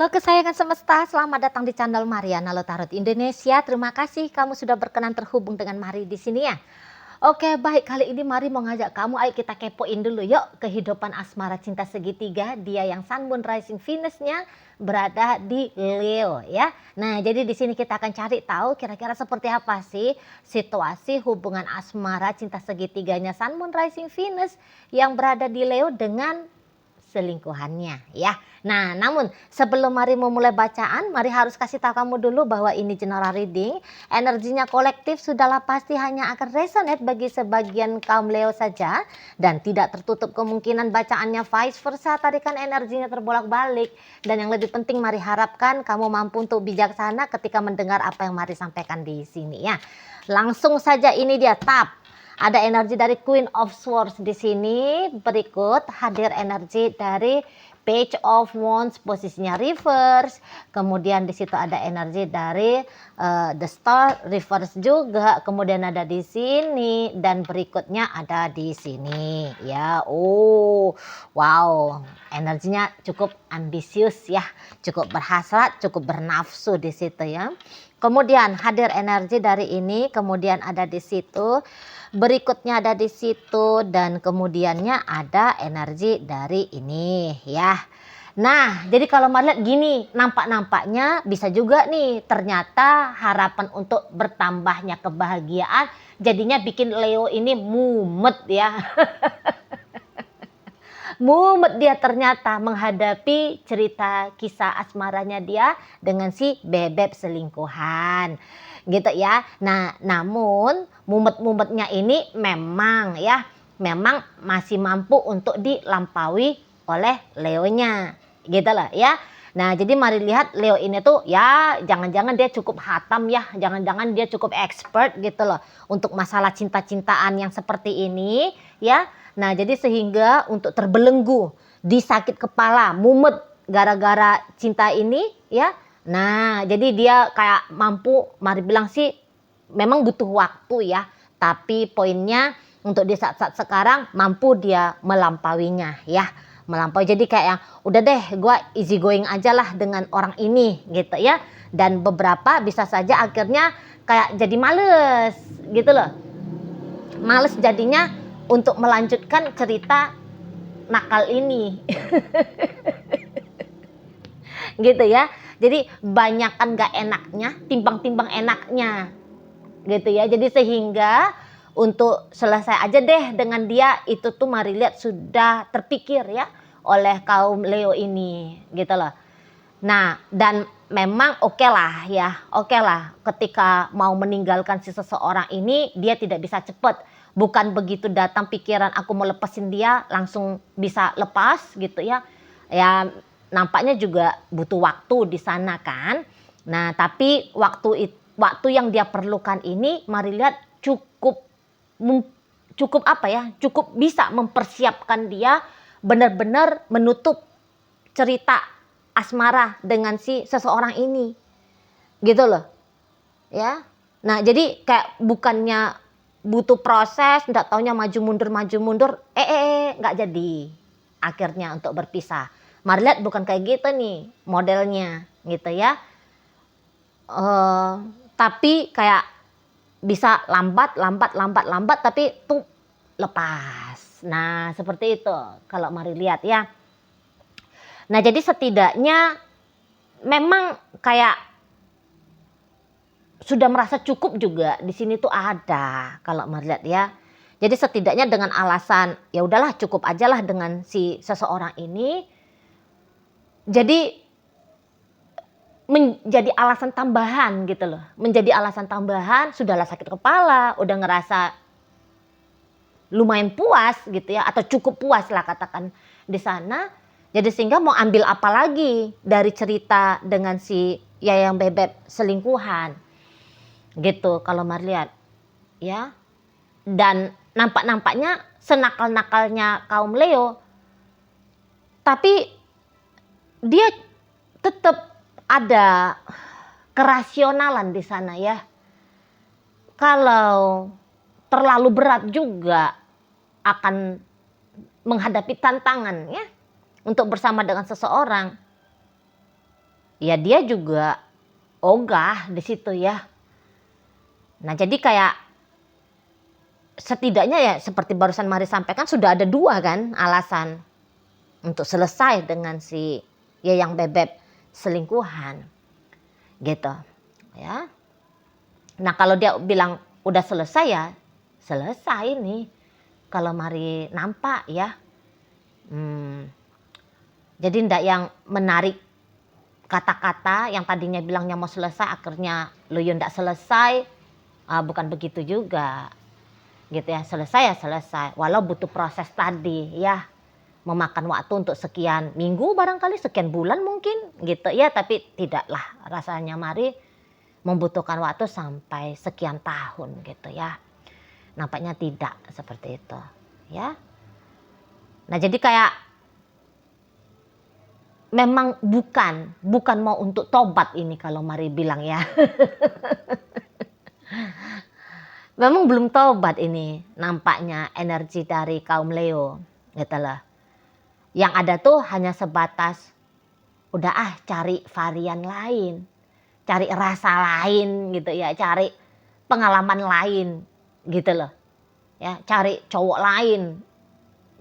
Halo kesayangan semesta, selamat datang di channel Mariana Tarot Indonesia. Terima kasih kamu sudah berkenan terhubung dengan Mari di sini ya. Oke, baik, kali ini Mari mau ngajak kamu, ayo kita kepoin dulu yuk kehidupan asmara cinta segitiga dia yang Sun Moon Rising Venus-nya berada di Leo ya. Nah, jadi di sini kita akan cari tahu kira-kira seperti apa sih situasi hubungan asmara cinta segitiganya Sun Moon Rising Venus yang berada di Leo dengan selingkuhannya ya. Nah, namun sebelum Mari memulai bacaan, Mari harus kasih tahu kamu dulu bahwa ini general reading. Energinya kolektif sudahlah pasti hanya akan resonate bagi sebagian kaum Leo saja dan tidak tertutup kemungkinan bacaannya vice versa, tarikan energinya terbolak-balik. Dan yang lebih penting Mari harapkan kamu mampu untuk bijaksana ketika mendengar apa yang Mari sampaikan di sini ya. Langsung saja ini dia tap. Ada energi dari Queen of Swords di sini. Berikut hadir energi dari Page of Wands, posisinya reverse. Kemudian di situ ada energi dari The Star reverse juga. Kemudian ada di sini dan berikutnya ada di sini ya. Oh, wow, energinya cukup ambisius ya, cukup berhasrat, cukup bernafsu di situ ya. Kemudian hadir energi dari ini, kemudian ada di situ. Berikutnya ada di situ dan kemudiannya ada energi dari ini ya. Nah, jadi kalau Mari lihat gini, nampak-nampaknya bisa juga nih ternyata harapan untuk bertambahnya kebahagiaan jadinya bikin Leo ini mumet ya. Mumet dia ternyata menghadapi cerita kisah asmaranya dia dengan si bebek selingkuhan gitu ya. Nah, namun mumet-mumetnya ini memang ya, memang masih mampu untuk dilampaui oleh Leonya gitu loh ya. Nah, jadi mari lihat Leo ini tuh ya, jangan-jangan dia cukup hatam ya, jangan-jangan dia cukup expert gitu loh untuk masalah cinta-cintaan yang seperti ini ya. Nah, jadi sehingga untuk terbelenggu, disakit kepala, mumet gara-gara cinta ini ya. Nah, jadi dia kayak mampu, Mari bilang sih memang butuh waktu ya. Tapi poinnya untuk di saat-saat sekarang mampu dia melampauinya ya. Melampaui, jadi kayak yang udah deh gue easy going aja lah dengan orang ini gitu ya. Dan beberapa bisa saja akhirnya kayak jadi males gitu loh. Males jadinya untuk melanjutkan cerita nakal ini. Gitu ya. Jadi banyakkan gak enaknya timbang-timbang enaknya. Gitu ya. Jadi sehingga untuk selesai aja deh dengan dia itu tuh Mari lihat sudah terpikir ya oleh kaum Leo ini gitu loh. Nah, dan memang oke lah ya, oke lah ketika mau meninggalkan si seseorang ini dia tidak bisa cepat. Bukan begitu datang pikiran aku mau lepasin dia langsung bisa lepas gitu ya. Ya nampaknya juga butuh waktu di sana kan. Nah, tapi waktu yang dia perlukan ini Mari lihat cukup apa ya? Cukup bisa mempersiapkan dia benar-benar menutup cerita asmara dengan si seseorang ini. Gitu loh. Ya. Nah, jadi kayak bukannya butuh proses, enggak taunya maju mundur, enggak jadi. Akhirnya untuk berpisah. Mari lihat bukan kayak gitu nih modelnya, gitu ya. Tapi kayak bisa lambat, tapi tuh lepas. Nah, seperti itu kalau Mari lihat ya. Nah, jadi setidaknya memang kayak sudah merasa cukup juga di sini tuh ada kalau Mari lihat ya. Jadi setidaknya dengan alasan ya udahlah cukup aja lah dengan si seseorang ini. Jadi menjadi alasan tambahan gitu loh. Menjadi alasan tambahan, sudahlah sakit kepala, udah ngerasa lumayan puas gitu ya, atau cukup puas lah katakan di sana. Jadi sehingga mau ambil apa lagi dari cerita dengan si Yayang Bebek selingkuhan. Gitu kalau Mari lihat. Ya. Dan nampak-nampaknya senakal-nakalnya kaum Leo. Tapi dia tetap ada kerasionalan di sana ya. Kalau terlalu berat juga akan menghadapi tantangan ya untuk bersama dengan seseorang. ya dia juga ogah di situ ya. Nah jadi kayak setidaknya ya seperti barusan Mari sampaikan, sudah ada 2 kan alasan untuk selesai dengan si Yayang Bebek selingkuhan gitu ya. Nah kalau dia bilang udah selesai ya selesai nih kalau Mari nampak ya. Jadi ndak yang menarik kata-kata yang tadinya bilangnya mau selesai akhirnya lo ya ndak selesai. Bukan begitu juga gitu ya. Selesai ya selesai, walau butuh proses tadi ya, memakan waktu untuk sekian minggu barangkali, sekian bulan mungkin gitu ya, tapi tidaklah rasanya Mari membutuhkan waktu sampai sekian tahun gitu ya. Nampaknya tidak seperti itu ya. Nah jadi kayak memang bukan mau untuk tobat ini kalau Mari bilang ya. Memang belum tobat ini nampaknya energi dari kaum Leo gitu loh. Yang ada tuh hanya sebatas udah cari varian lain, cari rasa lain gitu ya, cari pengalaman lain gitu loh. Ya, cari cowok lain,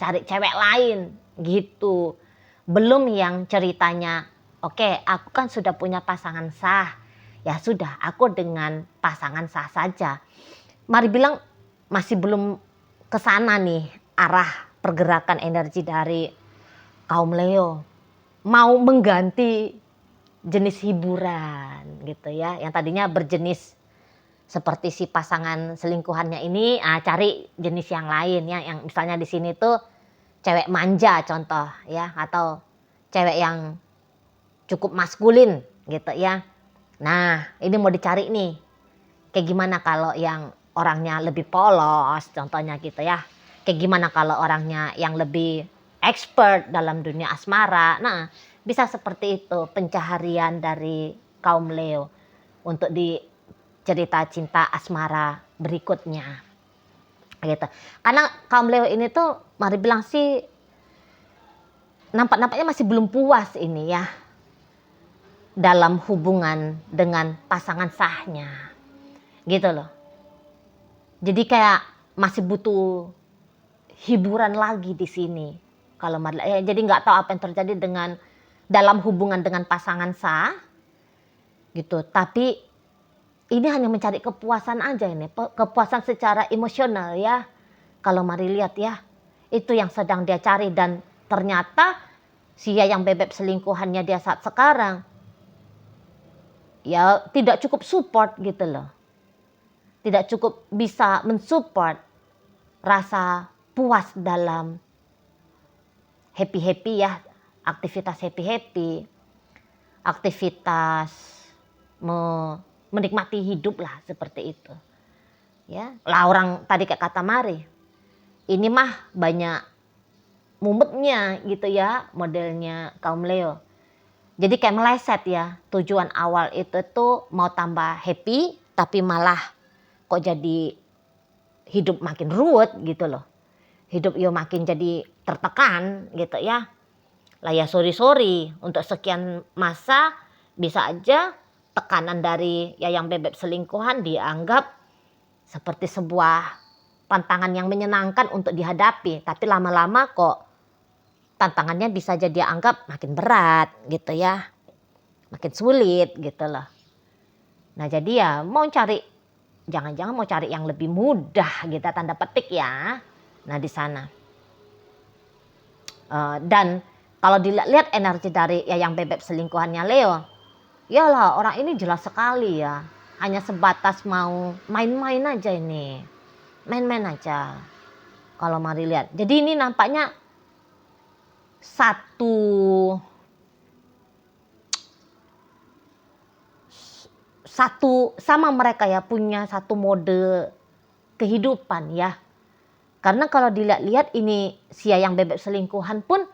cari cewek lain gitu. Belum yang ceritanya, oke, aku kan sudah punya pasangan sah. Ya sudah, aku dengan pasangan sah saja. Mari bilang masih belum kesana nih arah pergerakan energi dari kaum Leo. Mau mengganti jenis hiburan gitu ya. Yang tadinya berjenis seperti si pasangan selingkuhannya ini, cari jenis yang lain ya. Yang misalnya di sini tuh cewek manja contoh ya. Atau cewek yang cukup maskulin gitu ya. Nah ini mau dicari nih. Kayak gimana kalau yang orangnya lebih polos contohnya gitu ya. Kayak gimana kalau orangnya yang lebih expert dalam dunia asmara. Nah bisa seperti itu pencaharian dari kaum Leo untuk di cerita cinta asmara berikutnya gitu. Karena kaum Leo ini tuh Mari bilang sih nampaknya masih belum puas ini ya dalam hubungan dengan pasangan sahnya gitu loh. Jadi kayak masih butuh hiburan lagi di sini. Kalau jadi nggak tahu apa yang terjadi dengan dalam hubungan dengan pasangan sah, gitu. Tapi ini hanya mencari kepuasan aja ini, kepuasan secara emosional ya. Kalau Mari lihat ya, itu yang sedang dia cari dan ternyata si Yayang Bebek selingkuhannya dia saat sekarang, ya tidak cukup support gitu loh. Tidak cukup bisa mensupport rasa puas dalam happy-happy ya, aktivitas happy-happy, aktivitas menikmati hidup lah seperti itu. Ya, lah orang tadi kayak kata Mari, ini mah banyak mumetnya gitu ya modelnya kaum Leo. Jadi kayak meleset ya, tujuan awal itu tuh mau tambah happy tapi malah kok jadi hidup makin ruwet gitu loh. Hidup yo makin jadi tertekan gitu ya. Lah ya sorry untuk sekian masa bisa aja tekanan dari Yayang Bebek selingkuhan dianggap seperti sebuah tantangan yang menyenangkan untuk dihadapi. Tapi lama-lama kok tantangannya bisa jadi anggap makin berat gitu ya. Makin sulit gitu loh. Nah jadi ya mau cari, jangan-jangan mau cari yang lebih mudah gitu tanda petik ya. Nah di sana. Dan kalau dilihat energi dari Yayang Bebek selingkuhannya Leo, yalah orang ini jelas sekali ya. Hanya sebatas mau main-main aja ini. Main-main aja. Kalau Mari lihat. Jadi ini nampaknya satu sama mereka ya, punya satu mode kehidupan ya. Karena kalau dilihat-lihat ini si Yayang Bebek selingkuhan pun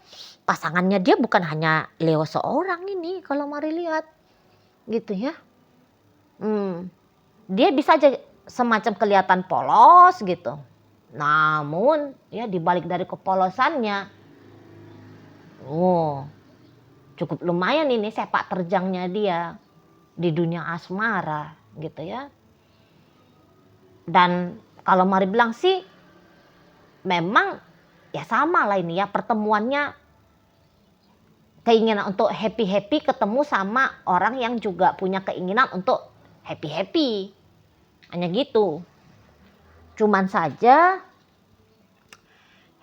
pasangannya dia bukan hanya Leo seorang ini kalau Mari lihat gitu ya. Dia bisa aja semacam kelihatan polos gitu. Namun ya dibalik dari kepolosannya, cukup lumayan ini sepak terjangnya dia di dunia asmara gitu ya. Dan kalau Mari bilang sih memang ya sama lah ini ya, pertemuannya keinginan untuk happy-happy ketemu sama orang yang juga punya keinginan untuk happy-happy. Hanya gitu. Cuman saja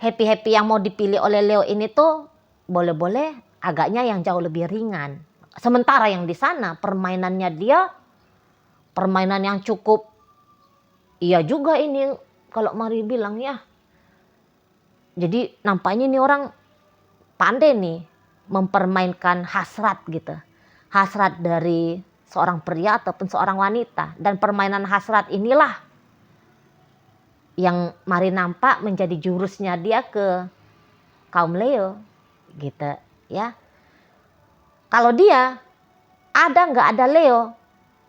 happy-happy yang mau dipilih oleh Leo ini tuh boleh-boleh agaknya yang jauh lebih ringan. Sementara yang di sana permainannya dia permainan yang cukup, iya juga ini kalau Mari bilang ya. Jadi nampaknya ini orang pandai nih mempermainkan hasrat gitu. Hasrat dari seorang pria ataupun seorang wanita. Dan permainan hasrat inilah yang Mari nampak menjadi jurusnya dia ke kaum Leo gitu ya. Kalau dia ada nggak ada Leo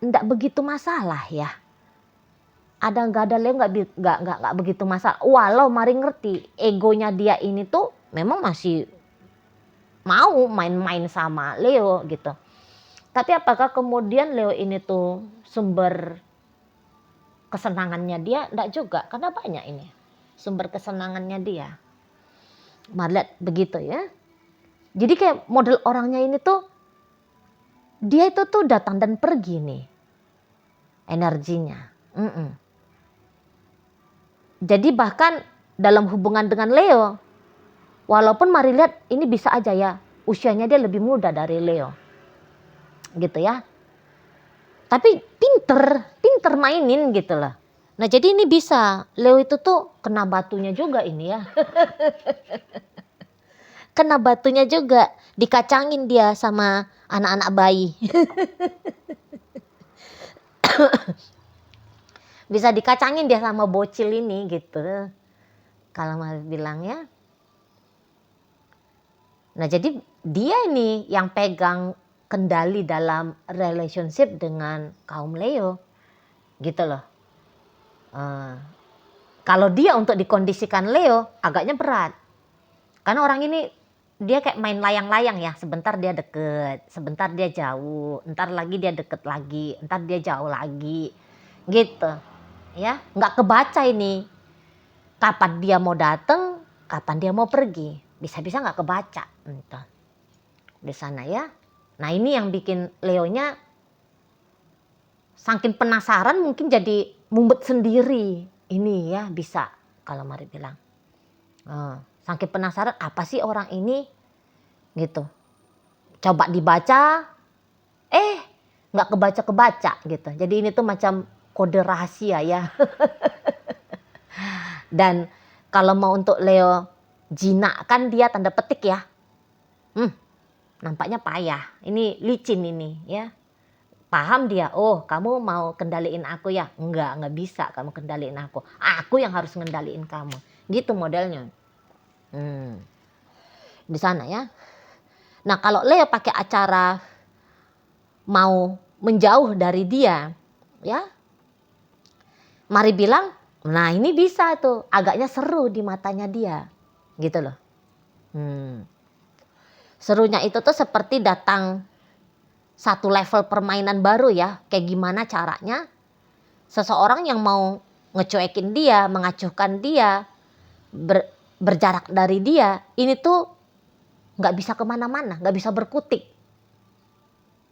nggak begitu masalah ya. Ada nggak ada Leo nggak begitu masalah. Walau Mari ngerti egonya dia ini tuh memang masih mau main-main sama Leo gitu. Tapi apakah kemudian Leo ini tuh sumber kesenangannya dia? Enggak juga, karena banyak ini sumber kesenangannya dia. Mari lihat begitu ya. Jadi kayak model orangnya ini tuh dia itu tuh datang dan pergi nih energinya. Jadi bahkan dalam hubungan dengan Leo, walaupun Mari lihat ini bisa aja ya usianya dia lebih muda dari Leo. Gitu ya. Tapi pinter mainin gitu loh. Nah jadi ini bisa, Leo itu tuh kena batunya juga ini ya. Kena batunya juga, dikacangin dia sama anak-anak bayi. Bisa dikacangin dia sama bocil ini gitu. Kalau Mari bilang ya. Nah jadi dia ini yang pegang kendali dalam relationship dengan kaum Leo. Gitu loh. Kalau dia untuk dikondisikan Leo agaknya berat. Karena orang ini dia kayak main layang-layang ya. Sebentar dia deket, sebentar dia jauh, ntar lagi dia deket lagi, ntar dia jauh lagi. Gitu. Ya, nggak kebaca ini. Kapan dia mau datang, kapan dia mau pergi. Bisa-bisa nggak kebaca. Entah. Di sana ya. Nah ini yang bikin Leonya saking penasaran mungkin jadi mumbet sendiri. Ini ya bisa kalau Mari bilang. Saking penasaran apa sih orang ini gitu. Coba dibaca, nggak kebaca gitu. Jadi ini tuh macam kode rahasia ya. Dan kalau mau untuk Leo jinak kan dia tanda petik ya. Nampaknya payah. Ini licin ini ya. Paham dia, oh kamu mau kendaliin aku ya? Enggak bisa kamu kendaliin aku. Aku yang harus ngendaliin kamu. Gitu modelnya. Di sana ya. Nah kalau Leo pakai acara mau menjauh dari dia, ya, Mari bilang, nah ini bisa tuh, agaknya seru di matanya dia, gitu loh. Serunya itu tuh seperti datang satu level permainan baru ya, kayak gimana caranya seseorang yang mau ngecuekin dia, mengacuhkan dia, berjarak dari dia, ini tuh nggak bisa kemana-mana, nggak bisa berkutik,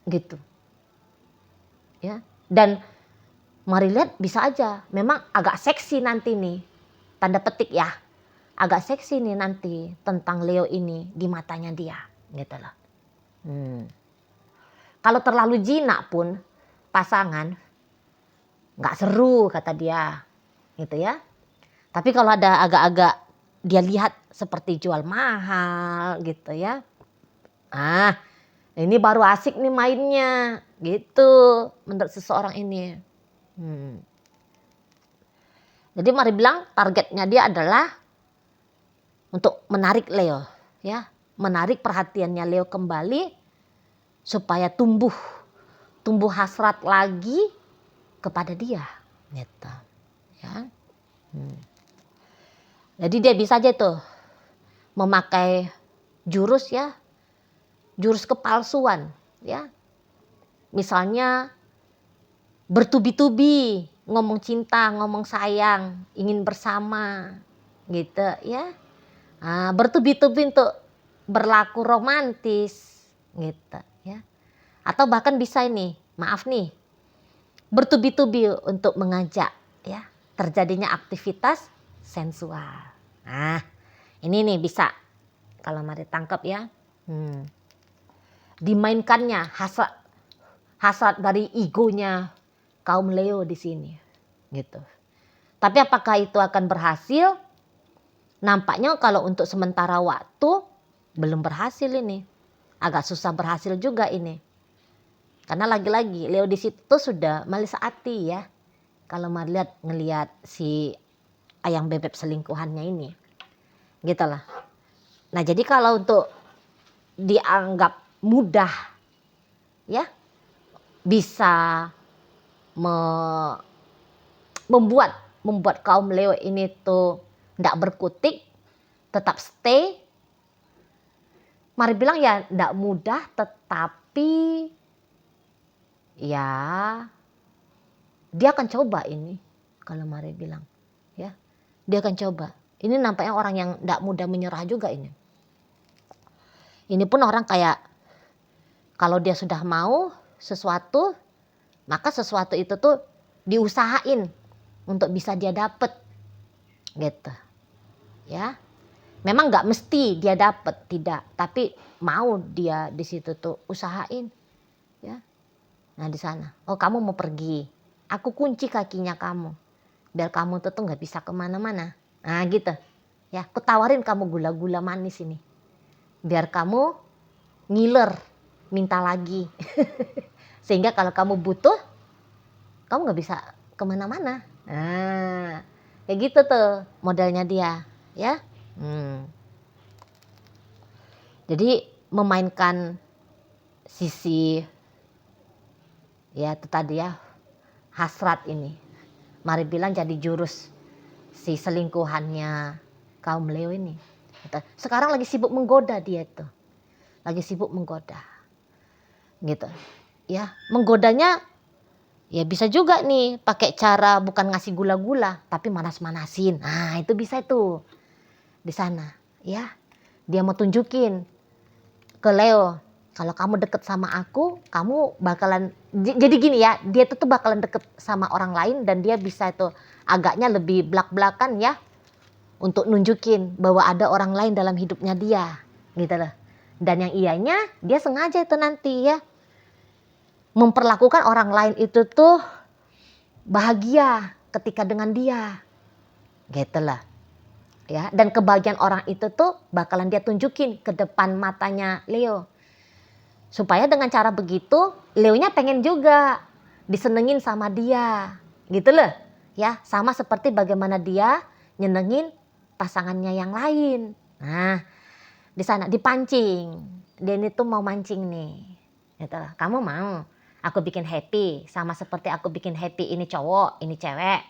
gitu, ya. Dan Mari lihat bisa aja, memang agak seksi nanti nih, tanda petik ya, agak seksi nih nanti tentang Leo ini di matanya dia, gitu loh. Kalau terlalu jinak pun pasangan nggak seru kata dia, gitu ya. Tapi kalau ada agak-agak dia lihat seperti jual mahal gitu ya. Ini baru asik nih mainnya gitu menurut seseorang ini. Jadi Mari bilang targetnya dia adalah untuk menarik Leo ya, menarik perhatiannya Leo kembali supaya tumbuh hasrat lagi kepada dia gitu ya. Jadi dia bisa aja tuh memakai jurus jurus kepalsuan, ya. Misalnya bertubi-tubi, ngomong cinta, ngomong sayang, ingin bersama, gitu ya. Bertubi-tubi untuk berlaku romantis, gitu ya. Atau bahkan bisa ini, maaf nih, bertubi-tubi untuk mengajak ya terjadinya aktivitas sensual. Nah, ini nih bisa kalau mari tangkap ya. Dimainkannya hasrat dari egonya kaum Leo di sini, gitu. Tapi apakah itu akan berhasil? Nampaknya kalau untuk sementara waktu belum berhasil ini. Agak susah berhasil juga ini. Karena lagi-lagi Leo di situ sudah malis hati ya. Kalau ngelihat si ayang bebek selingkuhannya ini. Gitulah. Nah, jadi kalau untuk dianggap mudah ya, bisa membuat kaum Leo ini tuh tidak berkutik, tetap stay. Mari bilang ya tidak mudah, tetapi ya dia akan coba ini. Kalau mari bilang ya, dia akan coba. Ini nampaknya orang yang tidak mudah menyerah juga ini. Ini pun orang kayak kalau dia sudah mau sesuatu, maka sesuatu itu tuh diusahain untuk bisa dia dapet, gitu ya. Memang nggak mesti dia dapet, tidak, tapi mau dia di situ tuh usahain ya. Nah di sana, oh kamu mau pergi, aku kunci kakinya kamu biar kamu tuh nggak bisa kemana-mana. Nah gitu ya, aku tawarin kamu gula-gula manis ini biar kamu ngiler minta lagi. Sehingga kalau kamu butuh, kamu nggak bisa kemana-mana. Nah kayak gitu tuh modelnya dia ya. Jadi memainkan sisi ya itu tadi ya, hasrat ini. Mari bilang jadi jurus si selingkuhannya kaum Leo ini. Sekarang lagi sibuk menggoda dia itu. Lagi sibuk menggoda. Gitu. Ya, menggodanya ya bisa juga nih pakai cara bukan ngasih gula-gula tapi manas-manasin. Nah, itu bisa itu. Di sana, ya. Dia mau tunjukin ke Leo, kalau kamu deket sama aku, kamu bakalan jadi gini ya, dia tuh bakalan deket sama orang lain dan dia bisa itu agaknya lebih belak-belakan ya untuk nunjukin bahwa ada orang lain dalam hidupnya dia, gitu loh. Dan yang ianya dia sengaja itu nanti ya memperlakukan orang lain itu tuh bahagia ketika dengan dia, gitu loh. Ya, dan kebahagiaan orang itu tuh bakalan dia tunjukin ke depan matanya Leo. Supaya dengan cara begitu, Leonya pengen juga disenengin sama dia. Gitu loh. Ya, sama seperti bagaimana dia nyenengin pasangannya yang lain. Nah, di sana dipancing. Dia ini tuh mau mancing nih. Gitu loh. Kamu mau aku bikin happy sama seperti aku bikin happy ini cowok, ini cewek.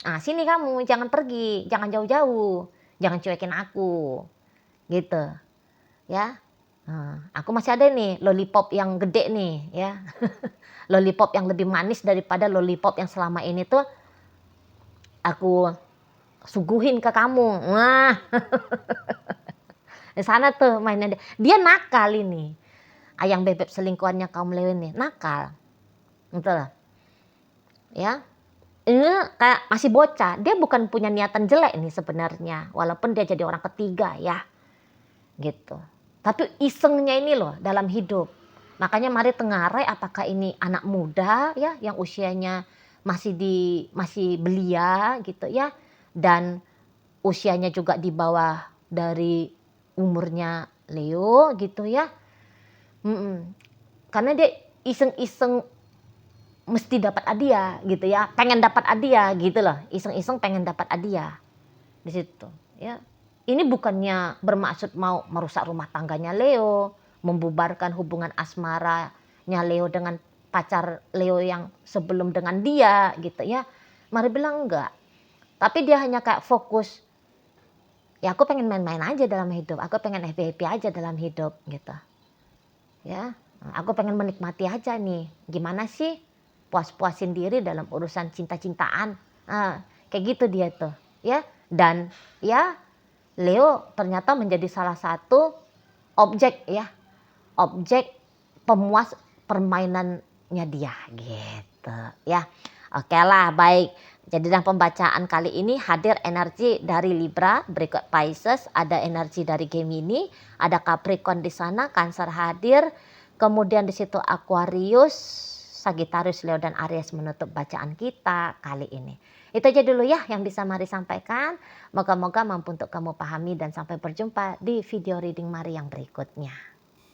Nah, sini kamu, jangan pergi, jangan jauh-jauh. Jangan cuekin aku. Gitu. Ya. Aku masih ada nih lollipop yang gede nih ya. Lollipop yang lebih manis daripada lollipop yang selama ini tuh aku suguhin ke kamu. Wah. Di sana tuh mainnya dia nakal ini. Ayang bebek selingkuhannya kaum Leo ini nakal. Betul. Ya. Ini kayak masih bocah, dia bukan punya niatan jelek nih sebenarnya, walaupun dia jadi orang ketiga ya, gitu. Tapi isengnya ini loh dalam hidup. Makanya mari tengarai apakah ini anak muda ya, yang usianya masih belia gitu ya, dan usianya juga di bawah dari umurnya Leo gitu ya. Karena dia iseng-iseng mesti dapat hadiah gitu ya, pengen dapat hadiah gitu loh, iseng-iseng pengen dapat hadiah di situ ya. Ini bukannya bermaksud mau merusak rumah tangganya Leo, membubarkan hubungan asmaranya Leo dengan pacar Leo yang sebelum dengan dia gitu ya. Mari bilang enggak, tapi dia hanya kayak fokus ya, aku pengen main-main aja dalam hidup, aku pengen happy-happy aja dalam hidup gitu ya. Aku pengen menikmati aja nih, gimana sih puas-puasin diri dalam urusan cinta-cintaan. Kayak gitu dia tuh, ya. Dan ya Leo ternyata menjadi salah satu objek ya, objek pemuas permainannya dia gitu ya. Oke lah, baik. Jadi dalam pembacaan kali ini hadir energi dari Libra, berikut Pisces, ada energi dari Gemini, ada Capricorn di sana, Cancer hadir, kemudian di situ Aquarius, Sagittarius, Leo dan Aries menutup bacaan kita kali ini. Itu aja dulu ya yang bisa Mari sampaikan. Moga-moga mampu untuk kamu pahami dan sampai berjumpa di video reading Mari yang berikutnya.